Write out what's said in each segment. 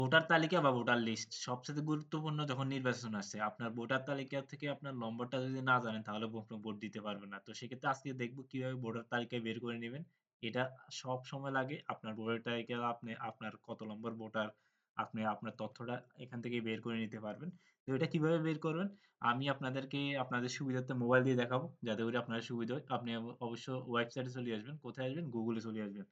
Voter তালিকা বা voter list সবচেয়ে গুরুত্বপূর্ণ যখন নির্বাচন আসছে। আপনার ভোটার তালিকা থেকে আপনার নম্বরটা যদি না জানেন তাহলে আপনি ভোট দিতে পারবেন না। তো সেক্ষেত্রে আজকে দেখব কিভাবে ভোটার তালিকায় বের করে নিবেন। এটা সবসময় লাগে। আপনার ভোটার তালিকা আপনি আপনার কত নম্বর ভোটার আপনি আপনার তথ্যটা এখান থেকে বের করে নিতে পারবেন। তো এটা কিভাবে বের করবেন? আমি আপনাদেরকে আপনাদের সুবিধার্থে মোবাইল দিয়ে দেখাবো। যাতে করে আপনার সুবিধা হয়। আপনি অবশ্য ওয়েবসাইটে চলে আসবেন। কোথায় আসবেন? Google এ চলে আসবেন।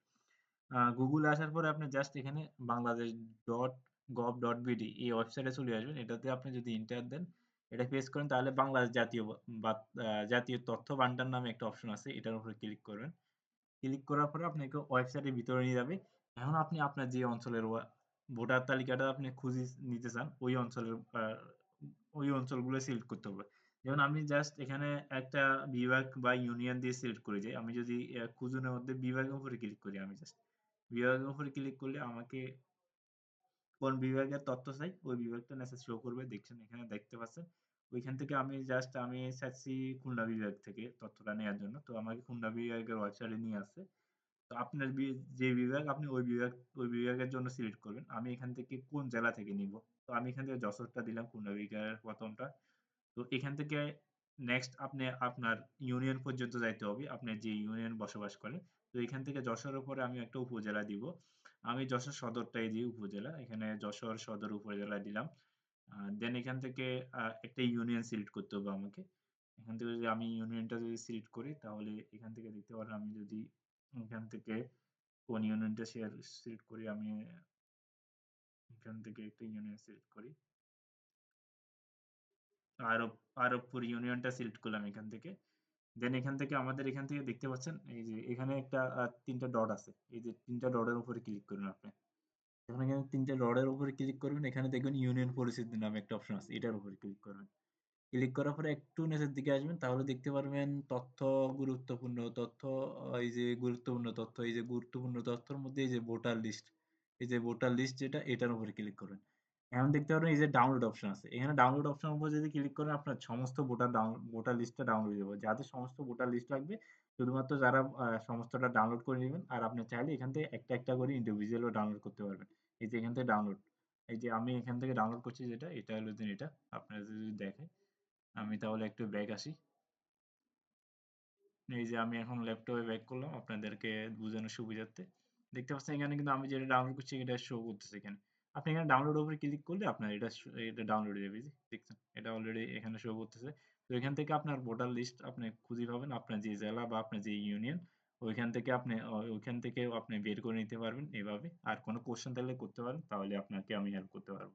Google এ আসার পরে আপনি জাস্ট এখানে bangladesh.gov.bd এই ওয়েবসাইটে চলে আসবেন। এটাতে আপনি যদি এন্টার দেন, এটা প্রেস করেন তাহলে বাংলাদেশ জাতীয় বা জাতীয় তথ্য ভান্ডার নামে একটা অপশন আছে। এটার উপরে ক্লিক করবেন। ক্লিক করার পরে আপনাকে ওয়েবসাইটের ভিতরে নিয়ে যাবে। এখন আপনি আপনার যে অঞ্চলের ভোটার তালিকাটা আপনি খুঁজে নিতে চান, ওই অঞ্চলগুলো সিলেক্ট করতে হবে। যেমন আমি জাস্ট এখানে একটা বিভাগ বা ইউনিয়ন দিয়ে সিলেক্ট করে যাই। আমি যদি খুঁজনের মধ্যে বিভাগের উপরে ক্লিক করি আমি জাস্ট। বিভাগের উপরে ক্লিক করলে আমাকে কোন বিভাগের তথ্য চাই ওই বিভাগটা মেসেজ শো করবে। দেখছেন এখানে দেখতে পাচ্ছেন। ওইখান থেকে আমি চাচ্ছি খুলনা বিভাগ থেকে তথ্যটা নেয়ার জন্য। তো আমাকে খুলনা বিভাগের ওয়েবসাইটে নিয়ে আসছে। তো আপনার যে বিভাগ আপনি ওই বিভাগের জন্য সিলেক্ট করবেন। আমি এখান থেকে কোন জেলা থেকে নিব। তো আমি এখান থেকে যশোরটা দিলাম খুলনা বিভাগের ১ম টা। তো এখান থেকে নেক্সট আপনি আপনার ইউনিয়ন পর্যন্ত যাইতে হবে। আপনি যে ইউনিয়ন বসবাস করেন। তো এখান থেকে যশোরের পরে আমি একটা উপজেলা দিব। আমি যশোর সদরটাই দিই উপজেলা। এখানে যশোর সদর উপজেলা দিলাম। দেন এখান থেকে একটা ইউনিয়ন সিলেক্ট করতে হবে আমাকে। এখান থেকে যদি আমি ইউনিয়নটা যদি সিলেক্ট করি তাহলে এখান থেকে দেখতে পারেন আমি যদি এখান থেকে কোন ইউনিয়নটা সিলেক্ট করি আমি এখান থেকে একটা ইউনিয়ন সিলেক্ট করি। আরব আরবপুর ইউনিয়নটা সিলেক্ট করলাম এখান থেকে। দেন এখান থেকে আমাদের এখান থেকে দেখতে পাচ্ছেন এই যে এখানে একটা ৩ টা ডট আছে। এই যে ৩ টা ডটের উপরে ক্লিক করুন আপনি। যখন এখানে ৩ টা ডটের উপরে ক্লিক করবেন এখানে দেখবেন ইউনিয়ন পরিচিতি নামে একটা অপশন আছে। এটার উপরে ক্লিক করবেন। ক্লিক করার পরে একটু নিচের দিকে আসবেন তাহলে দেখতে পারবেন গুরুত্বপূর্ণ তথ্য এই যে গুরুত্বপূর্ণ তথ্যের মধ্যে এই যে ভোটার লিস্ট যেটা এটার উপরে ক্লিক করবেন। এখন দেখতে পারবেন এই যে ডাউনলোড অপশন আছে। এখানে ডাউনলোড অপশনের উপর যদি ক্লিক করেন আপনার সমস্ত ভোটার লিস্টটা ডাউনলোড হয়ে যাবে। যাদের সমস্ত ভোটার লিস্ট লাগবে শুধুমাত্র যারা সমস্তটা ডাউনলোড করে নিবেন। আর আপনি চাইলে এখান থেকে একটা, একটা করে ইন্ডিভিজুয়ালও ডাউনলোড করতে পারবেন। এই যে এখান থেকে ডাউনলোড। এই যে আমি এখান থেকে ডাউনলোড করছি যেটা এটা হলো যে এটা। আপনারা যদি দেখেন আমি তাহলে একটু ব্যাক আসি। এই যে আমি এখন ল্যাপটপে ব্যাক করলাম আপনাদেরকে বোঝানোর সুবিধার্থে। দেখতে পাচ্ছেন এখানে কিন্তু আমি যেটা ডাউনলোড করছি এটা শো করতেছে এখানে। আপনি এখানে ডাউনলোড এর উপরে ক্লিক করলে আপনার এটা ডাউনলোড হয়ে যাবে। এই যে দেখছেন এটা অলরেডি এখানে শো করতেছে। তো এখান থেকে আপনার ভোটার লিস্ট আপনি খুঁজে পাবেন। আপনার যে জেলা বা আপনার যে ইউনিয়ন ওইখান থেকেও আপনি বের করে নিতে পারবেন এভাবে। আর কোনো কোয়েশ্চেন থাকলে করতে পারেন তাহলে আপনাকে আমি হেল্প করতে পারব।